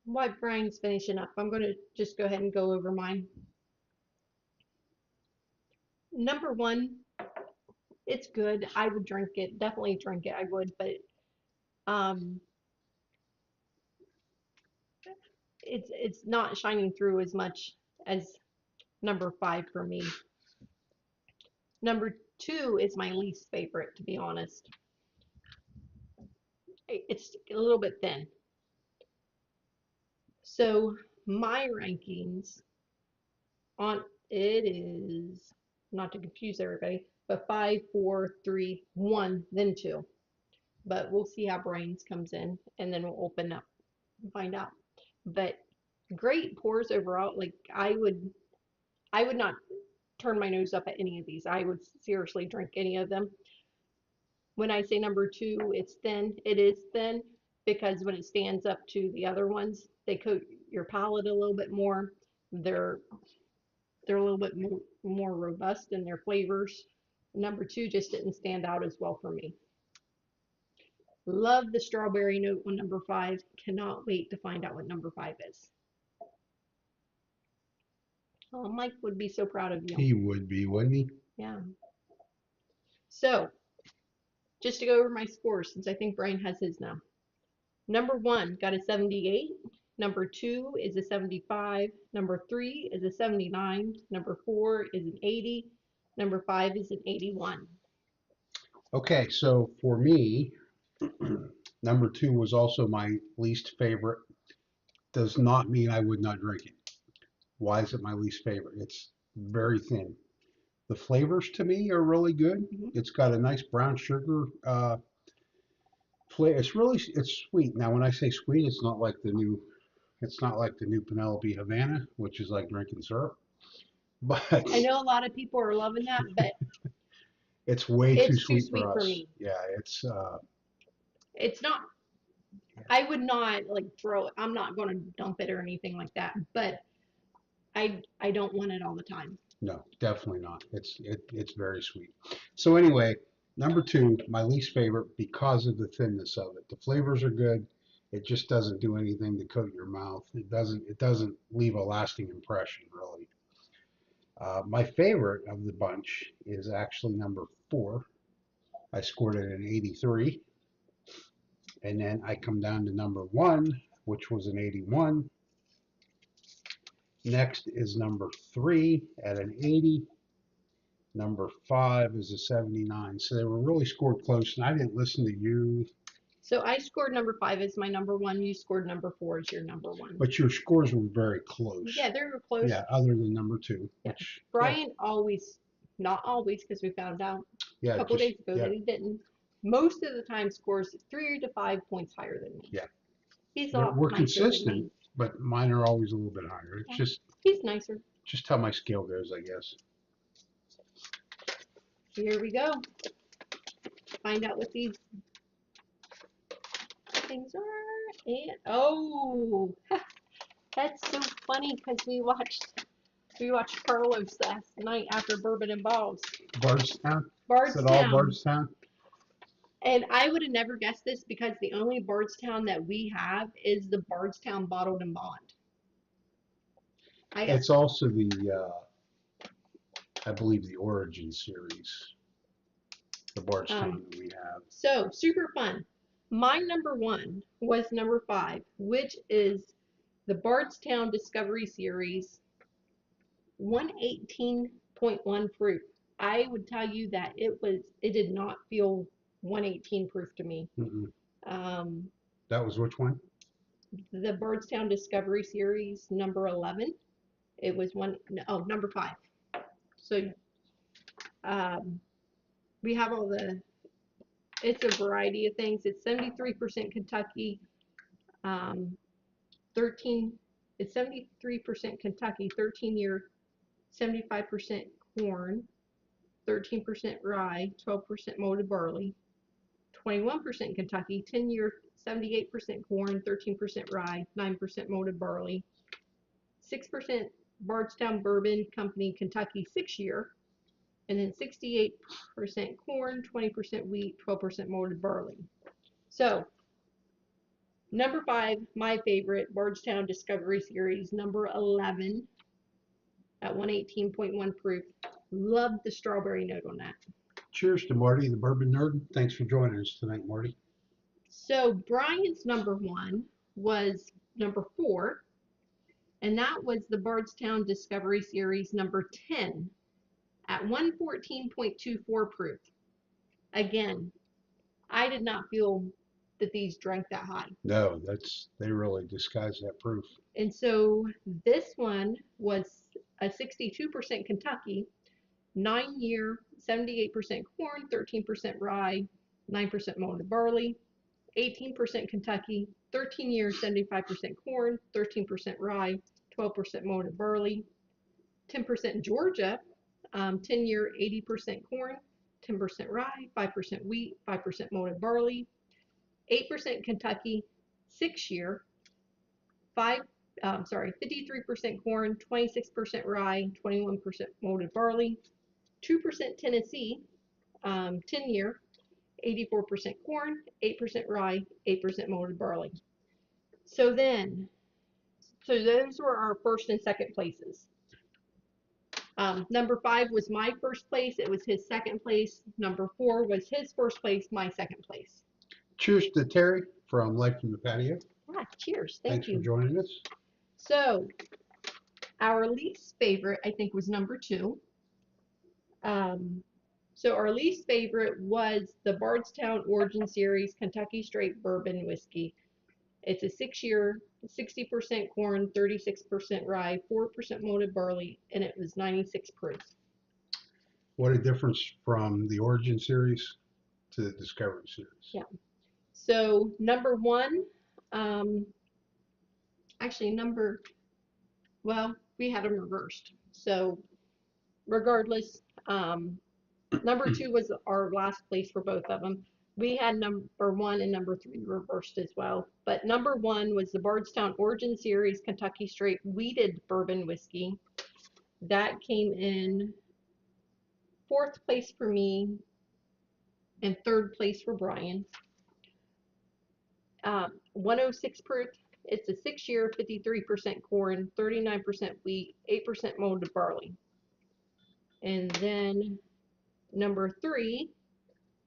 B: While Brian's finishing up, I'm going to just go ahead and go over mine. Number 1, it's good. I would drink it. Definitely drink it. I would, but Um, it's not shining through as much as number 5 for me. Number 2 is my least favorite, to be honest. It's a little bit thin. So my rankings on it is, not to confuse everybody, but 5, 4, 3, 1, then 2. But we'll see how Bryan's comes in, and then we'll open up and find out. But great pours overall. Like I would not turn my nose up at any of these. I would seriously drink any of them. When I say number 2, it's thin. It is thin because when it stands up to the other ones, they coat your palate a little bit more. They're a little bit more robust in their flavors. Number 2 just didn't stand out as well for me. Love the strawberry note on number 5. Cannot wait to find out what number 5 is. Oh, Mike would be so proud of you.
A: He would be, wouldn't he?
B: Yeah. So, just to go over my scores, since I think Bryan has his now. Number 1 got a 78. Number 2 is a 75. Number 3 is a 79. Number 4 is an 80. Number 5 is an 81.
A: Okay, so for me, number 2 was also my least favorite. Does not mean I would not drink it. Why is it my least favorite? It's very thin. The flavors to me are really good. It's got a nice brown sugar flavor. It's sweet. Now, when I say sweet, it's not like the new Penelope Havana, which is like drinking syrup. But
B: I know a lot of people are loving that, but
A: it's way too
B: it's too
A: sweet
B: sweet
A: for us.
B: me.
A: Yeah, it's
B: not. I would not like throw it. I'm not going to dump it or anything like that, but I don't want it all the time.
A: No, definitely not. It's very sweet. So anyway, number 2, my least favorite because of the thinness of it. The flavors are good. It just doesn't do anything to coat your mouth. It doesn't leave a lasting impression, really. My favorite of the bunch is actually number 4. I scored it an 83. And then I come down to number 1, which was an 81. Next is number 3 at an 80. Number 5 is a 79. So they were really scored close, and I didn't listen to you.
B: So I scored number 5 as my number 1. You scored number 4 as your number 1.
A: But your scores were very close.
B: Yeah, they were close.
A: Yeah, other than number 2.
B: Yeah.
A: Which,
B: Bryan always, not always, because we found out
A: a
B: couple days ago that he didn't. Most of the time scores 3 to 5 points higher than me.
A: Yeah.
B: He's
A: we're consistent, but mine are always a little bit higher. It's just
B: he's nicer.
A: Just how my scale goes, I guess.
B: Here we go. Find out what these things are. And oh, that's so funny because we watched Carlos last night after Bourbon and Balls.
A: Bardstown?
B: Bardstown.
A: Is it all Bardstown?
B: And I would have never guessed this because the only Bardstown that we have is the Bardstown Bottled and Bond.
A: It's also the, I believe, the Origin series, the Bardstown that we have.
B: So, super fun. My number 1 was number 5, which is the Bardstown Discovery Series 118.1 proof. I would tell you that it did not feel 118 proof to me.
A: That was which one?
B: The Bardstown Discovery Series number 11. It was number 5. So we have it's a variety of things. It's 73% Kentucky, it's 73% Kentucky, 13-year, 75% corn, 13% rye, 12% malted barley, 21% Kentucky, 10-year, 78% corn, 13% rye, 9% malted barley, 6% Bardstown Bourbon Company Kentucky 6-year, and then 68% corn, 20% wheat, 12% malted barley. So, number 5, my favorite, Bardstown Discovery Series, number 11 at 118.1 proof. Love the strawberry note on that.
A: Cheers to Marty, the bourbon nerd. Thanks for joining us tonight, Marty.
B: So Brian's number one was number 4, and that was the Bardstown Discovery Series number 10 at 114.24 proof. Again, I did not feel that these drank that high.
A: No, they really disguise that proof.
B: And so this one was a 62% Kentucky, 9-year, 78% corn, 13% rye, 9% malted barley, 18% Kentucky, 13-year, 75% corn, 13% rye, 12% malted barley, 10% Georgia, 10-year, 80% corn, 10% rye, 5% wheat, 5% malted barley, 8% Kentucky, 6-year, 53% corn, 26% rye, 21% malted barley, 2% Tennessee, 10-year, 84% corn, 8% rye, 8% malted barley. So those were our first and second places. Number 5 was my first place. It was his second place. Number 4 was his first place, my second place.
A: Cheers to Terry from Life from the Patio.
B: Ah, cheers.
A: Thanks
B: Thank you.
A: for joining us.
B: So our least favorite, I think, was number 2. So our least favorite was the Bardstown Origin Series Kentucky Straight Bourbon Whiskey. It's a 6-year, 60% corn, 36% rye, 4% malted barley, and it was 96 proof.
A: What a difference from the Origin Series to the Discovery Series.
B: Yeah. So number 1, we had them reversed. So regardless, number 2 was our last place for both of them. We had number 1 and number 3 reversed as well. But number 1 was the Bardstown Origin Series Kentucky Straight Wheated Bourbon Whiskey. That came in 4th place for me and 3rd place for Brian. 106 proof. It's a 6-year, 53% corn, 39% wheat, 8% malted barley. And then number 3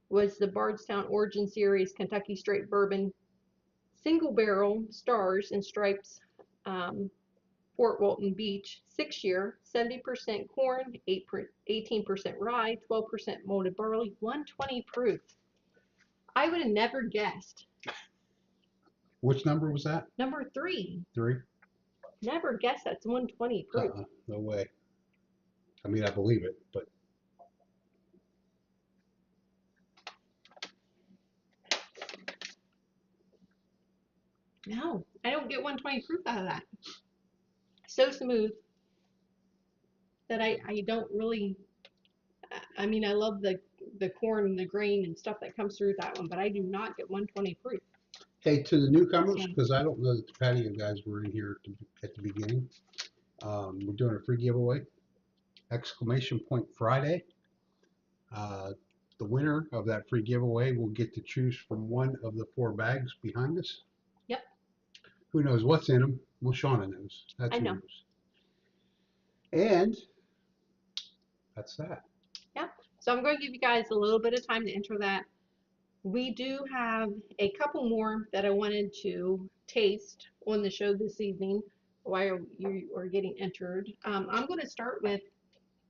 B: was the Bardstown Origin Series Kentucky Straight Bourbon Single Barrel Stars and Stripes, Fort Walton Beach, 6-year, 70% corn, 18% rye, 12% malted barley, 120 proof. I would have never guessed.
A: Which number was that?
B: Number 3.
A: 3?
B: Never guessed that's 120 proof.
A: No way. I mean, I believe it, but
B: No, I don't get 120 proof out of that. So smooth that I don't really, I mean, I love the corn and the grain and stuff that comes through that one, but I do not get 120 proof.
A: hey, to the newcomers, because I don't know that the patio guys were in here at the beginning, we're doing a free giveaway. Exclamation point Friday. The winner of that free giveaway will get to choose from one of the 4 bags behind us.
B: Yep.
A: Who knows what's in them? Well, Shona knows. That's
B: I know.
A: who knows. And that's that.
B: Yep. So I'm going to give you guys a little bit of time to enter that. We do have a couple more that I wanted to taste on the show this evening while you are getting entered. I'm going to start with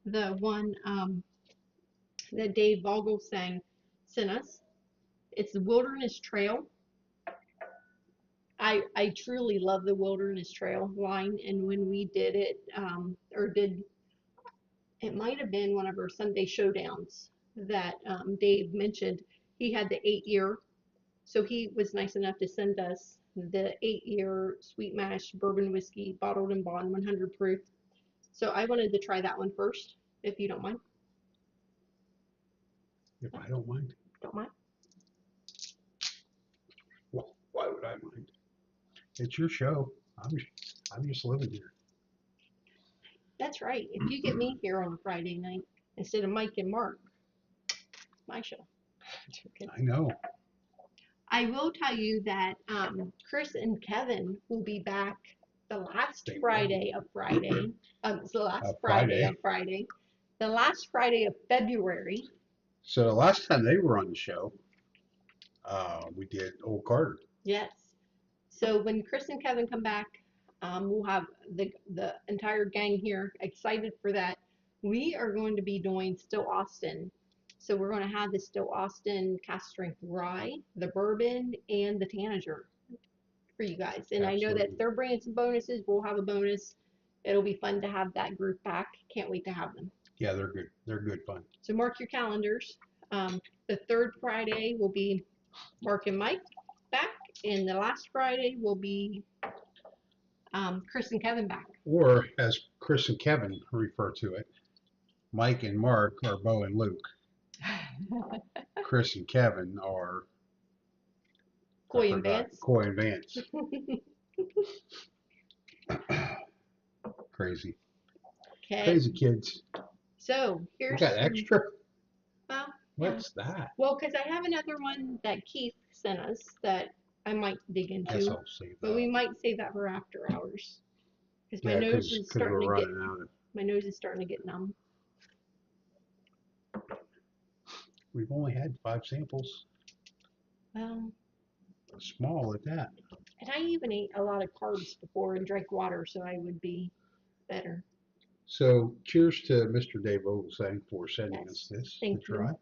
B: the one that Dave Vogel sent us. It's the Wilderness Trail. I truly love the Wilderness Trail line, and when we did it, it might have been one of our Sunday showdowns that Dave mentioned. He had the 8-year, so he was nice enough to send us the 8-year sweet mash bourbon whiskey, bottled and bond, 100 proof. So I wanted to try that one first, if you don't mind.
A: If I don't mind.
B: Don't mind?
A: Well, why would I mind? It's your show. I'm just living here.
B: That's right. If you get me here on a Friday night instead of Mike and Mark, my show.
A: I know.
B: I will tell you that Chris and Kevin will be back the last Friday of Friday. It's the last Friday of Friday. The last Friday of February.
A: So the last time they were on the show, We did Old Carter.
B: Yes. So when Chris and Kevin come back, we'll have the entire gang here excited for that. We are going to be doing Still Austin. So we're going to have the Still Austin cast strength rye, the bourbon, and the Tanager for you guys. And I know that
A: Absolutely.
B: they're bringing some bonuses. We'll have a bonus. It'll be fun to have that group back. Can't wait to have them.
A: Yeah, they're good. They're good fun.
B: So mark your calendars. The third Friday will be Mark and Mike back, and the last Friday will be Chris and Kevin back.
A: Or as Chris and Kevin refer to it, Mike and Mark are Bo and Luke. Chris and Kevin are
B: Coy and Vance.
A: Coy and Vance. Crazy.
B: Okay.
A: Crazy kids.
B: So here's.
A: You got extra?
B: Well,
A: What's that?
B: Well, because I have another one that Keith sent us that I might dig into.
A: Guess I'll save that.
B: But we might save that for after hours. Because my
A: Yeah,
B: nose is starting
A: we're
B: to get.
A: running out of.
B: My nose is starting to get numb.
A: We've only had 5 samples.
B: Well.
A: Small at that.
B: And I even ate a lot of carbs before and drank water, so I would be better.
A: So cheers to Mr. Dave Ogilsang for sending us this
B: Thank
A: to try.
B: you.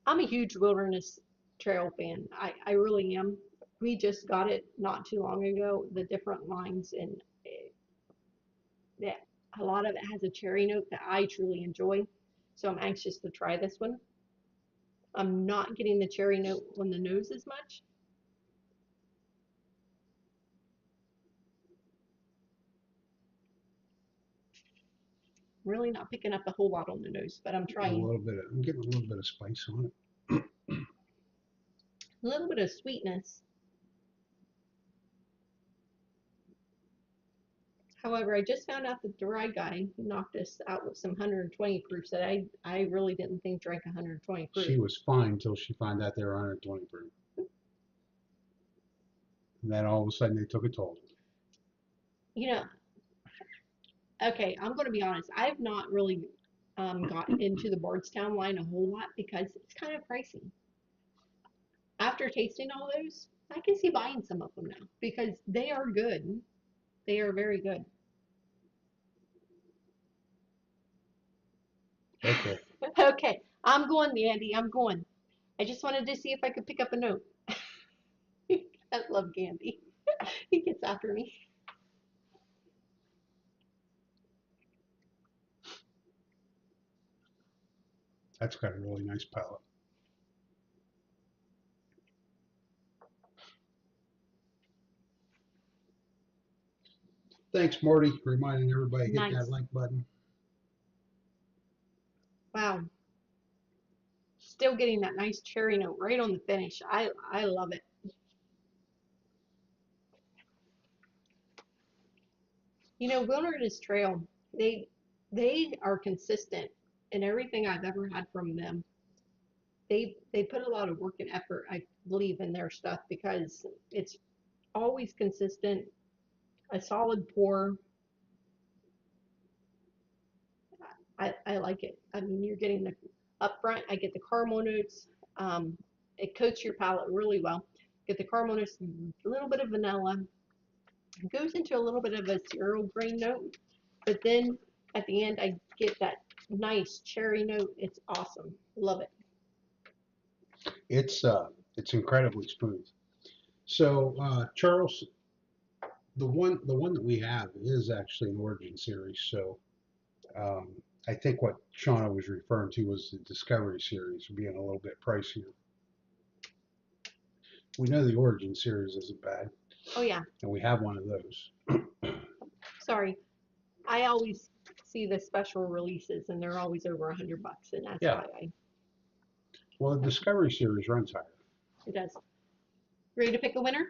B: I'm a huge Wilderness Trail fan. I really am. We just got it not too long ago, the different lines, and a lot of it has a cherry note that I truly enjoy. So I'm anxious to try this one. I'm not getting the cherry note on the nose as much. Really not picking up a whole lot on the nose, but I'm trying.
A: I'm getting a little bit of spice on it.
B: A little bit of sweetness. However, I just found out that the rye guy knocked us out with some 120 proofs that I really didn't think drank 120 proof.
A: She was fine until she found out they were 120 proof. And then all of a sudden they took a toll.
B: You know, okay, I'm going to be honest. I've not really gotten into the Bardstown line a whole lot because it's kind of pricey. After tasting all those, I can see buying some of them now because they are good. They are very good.
A: Okay.
B: Okay, I'm going, Andy. I'm going. I just wanted to see if I could pick up a note. I love Gandhi. He gets after me.
A: That's got a really nice palate. Thanks, Marty, for reminding everybody to hit
B: Nice.
A: that like button.
B: Wow. Still getting that nice cherry note right on the finish. I love it. You know, Wilderness Trail, they are consistent in everything I've ever had from them. They put a lot of work and effort, I believe, in their stuff because it's always consistent, a solid pour. I like it. I mean, you're getting the up front, I get the caramel notes. It coats your palate really well. Get the caramel notes, a little bit of vanilla. It goes into a little bit of a cereal grain note, but then at the end, I get that nice cherry note. It's awesome. Love it.
A: It's incredibly smooth. So Charles, the one that we have is actually an Origin series. So I think what Shauna was referring to was the Discovery series being a little bit pricier. We know the Origin series isn't bad.
B: Oh yeah.
A: And we have one of those.
B: Sorry. I always see the special releases and they're always over $100, and that's
A: Yeah.
B: why
A: Well, the Discovery series runs higher.
B: it does. Ready to pick a winner?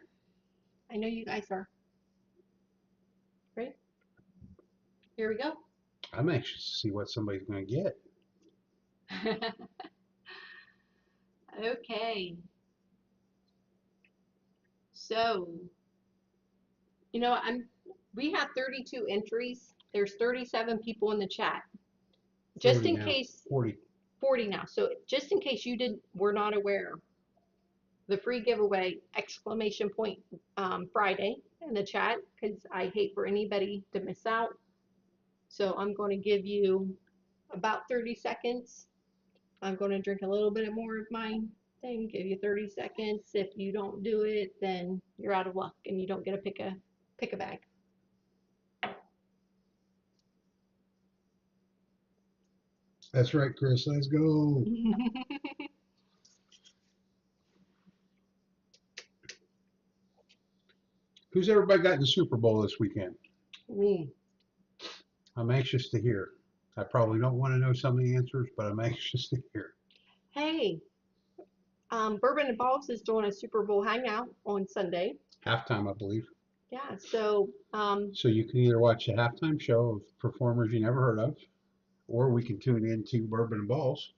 B: I know you guys are. Ready? Here we go.
A: I'm anxious to see what somebody's going to get.
B: Okay. So, you know, we have 32 entries. There's 37 people in the chat. Just in
A: now.
B: case
A: 40.
B: 40 now. So just in case you were not aware, the free giveaway exclamation point Friday in the chat, because I hate for anybody to miss out. So I'm going to give you about 30 seconds. I'm going to drink a little bit more of my thing, give you 30 seconds. If you don't do it, then you're out of luck and you don't get to pick a bag.
A: That's right, Chris. Let's go. Who's everybody got in the Super Bowl this weekend? I'm anxious to hear. I probably don't want to know some of the answers, but I'm anxious to hear.
B: Hey, Bourbon and Balls is doing a Super Bowl hangout on Sunday.
A: Halftime, I believe.
B: Yeah, so
A: So you can either watch the halftime show of performers you never heard of, or we can tune in to Bourbon and Balls,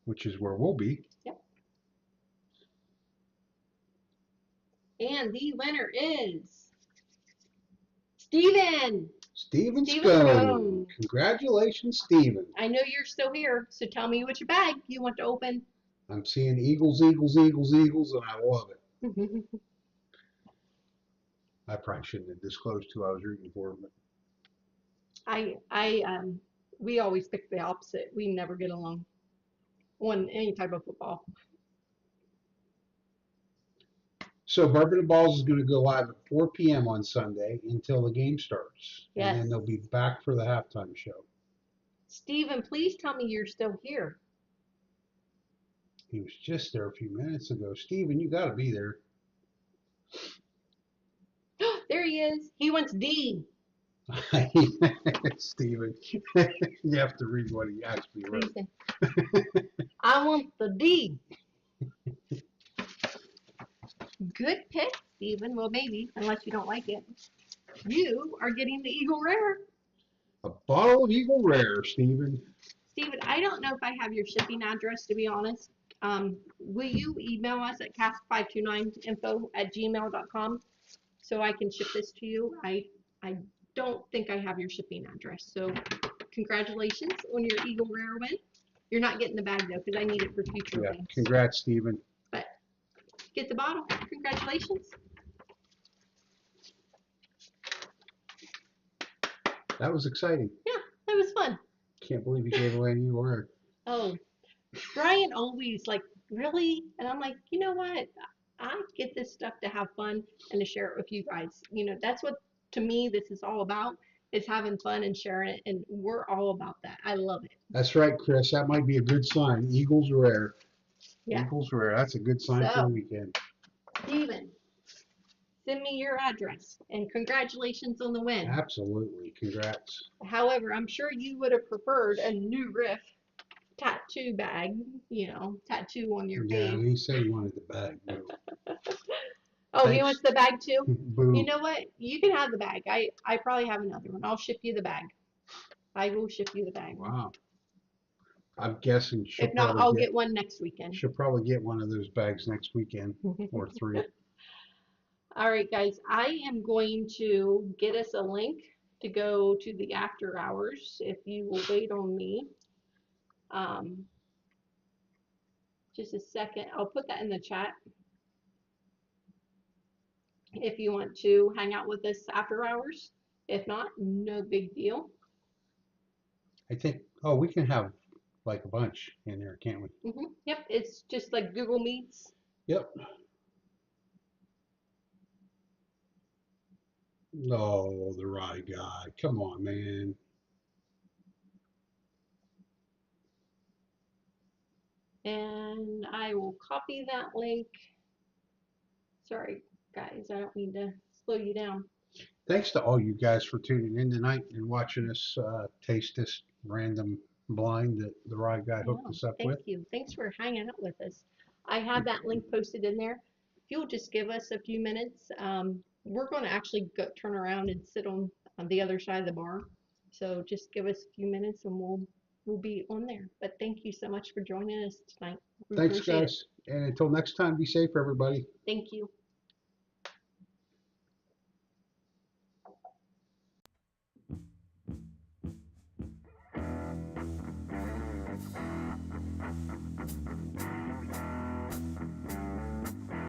A: which is where we'll be.
B: Yep. And the winner is Steven.
A: Steven Scone. Congratulations, Steven.
B: I know you're still here, so tell me which bag you want to open.
A: I'm seeing Eagles, Eagles, Eagles, Eagles, and I love it. I probably shouldn't have disclosed who I was rooting for, but
B: we always pick the opposite. We never get along on any type of football.
A: so Bourbon and Balls is going to go live at 4 p.m. on Sunday until the game starts.
B: Yes.
A: And then they'll be back for the halftime show.
B: Steven, please tell me you're still here.
A: He was just there a few minutes ago. Steven, you got to be there.
B: There he is. He wants D.
A: Steven, you have to read what he actually wrote.
B: I want the D. Good pick, Steven. Well, maybe, unless you don't like it. You are getting the Eagle Rare.
A: A bottle of Eagle Rare, Steven.
B: Steven, I don't know if I have your shipping address, to be honest. Will you email us at cast529info@gmail.com so I can ship this to you? I don't think I have your shipping address. So congratulations on your Eagle Rare win. You're not getting the bag, though, because I need it for future wins.
A: Congrats, Steven.
B: But get the bottle. Congratulations.
A: That was exciting.
B: Yeah, that was fun.
A: Can't believe you gave away an Eagle Rare.
B: Oh, Bryan always like, really? And I'm like, you know what? I get this stuff to have fun and to share it with you guys. You know, that's what, to me, this is all about, is having fun and sharing it. And we're all about that. I love it.
A: That's right, Chris. That might be a good sign. Eagles Rare.
B: Yeah.
A: Eagles Rare. That's a good sign for the weekend.
B: Steven, send me your address and congratulations on the win.
A: Absolutely. Congrats.
B: However, I'm sure you would have preferred a new Riff tattoo bag, you know, tattoo on your face.
A: Yeah, he said he wanted the bag.
B: Oh,
A: Thanks.
B: he wants the bag too?
A: Boo.
B: You know what? You can have the bag. I probably have another one. I'll ship you the bag. I will ship you the bag.
A: Wow. I'm guessing she'll
B: If not, I'll get one next weekend.
A: She'll probably get one of those bags next weekend or 3.
B: All right, guys. I am going to get us a link to go to the after hours if you will wait on me. Just a second. I'll put that in the chat. If you want to hang out with us after hours. If not, no big deal.
A: I think, we can have like a bunch in there, can't we?
B: Yep, it's just like Google Meets.
A: Yep. Oh, the rye guy. Come on, man.
B: And I will copy that link. Sorry, guys, I don't mean to slow you down.
A: Thanks to all you guys for tuning in tonight and watching us taste this random blind that the rye guy hooked us up with.
B: Thank you. Thanks for hanging out with us. I have that link posted in there. If you'll just give us a few minutes, we're going to actually turn around and sit on the other side of the bar. So just give us a few minutes and we'll be on there. But thank you so much for joining us tonight.
A: Thanks, guys. And until next time, be safe, everybody.
B: Thank you.